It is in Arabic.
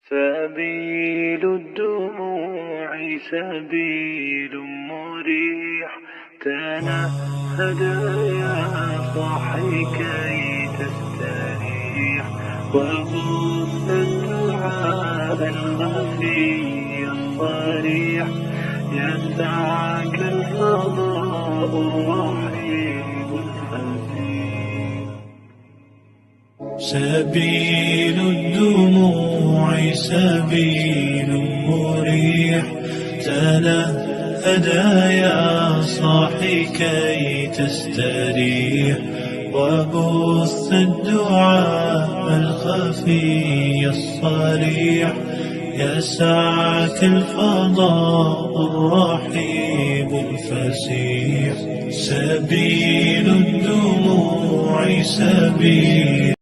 سبيل الدموع سبيل مريح، تنهد يا صاحي كي تستريح، وبث الدعاء الخفي الصريح، يسعك الفضاء الرحيم الفسيح. سبيل الدموع سبيل مريح، تنهد يا صاحي كي تستريح، وبث الدعاء الخفي الصريح، يسعك الفضاء الرحيب الفسيح. سبيل الدموع سبيل